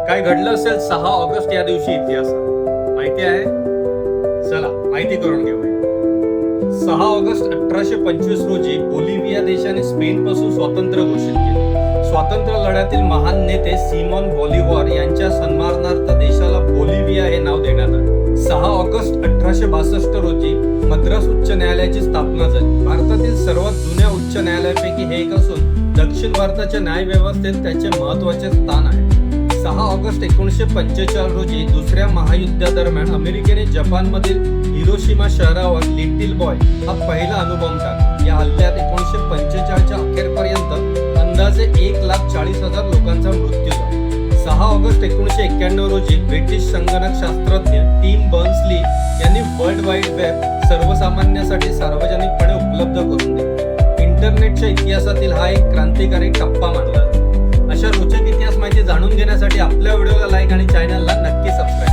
काय घडलं असेल 6 ऑगस्ट या दिवशी इतिहासात माहिती आहे? चला माहिती करून घेऊया. 6 ऑगस्ट 1825 रोजी बोलिव्हिया देशाने स्पेन पासून स्वातंत्र्य घोषित केले. स्वातंत्र्य लढ्यातील महान नेते सिमॉन बोलिव्हार यांच्या सन्मानार्थ देशाला बोलिव्हिया हे नाव देण्यात आले. 6 ऑगस्ट 1862 रोजी मद्रास उच्च न्यायालयाची स्थापना झाली. भारतातील सर्वात जुन्या उच्च न्यायालयापैकी हे एक असून दक्षिण भारताच्या न्यायव्यवस्थेत त्याचे महत्त्वाचे स्थान आहे. 6 ऑगस्ट 1945 रोजी दुसऱ्या महायुद्धादरम्यान अमेरिकेने जपानमधील हिरोशिमा शहरावर लिटिल बॉय हा पहिला अणुबॉम्ब टाकला. या हल्ल्यात 1945च्या अखेरपर्यंत अंदाजे 1,40,000 लोकांचा मृत्यू झाला. 6 ऑगस्ट 1991 रोजी ब्रिटिश संगणक शास्त्रज्ञ टिम बर्न्स-ली यांनी वर्ल्ड वाईड वेब सर्वसामान्यांसाठी सार्वजनिकपणे उपलब्ध करून दिले. इंटरनेटच्या इतिहासातील हा एक क्रांतिकारी टप्पा मानला जातो. अशा रोचक इतिहास माहिती जाणून घेण्यासाठी आपल्या व्हिडिओला लाईक आणि चॅनलला नक्की सबस्क्राईब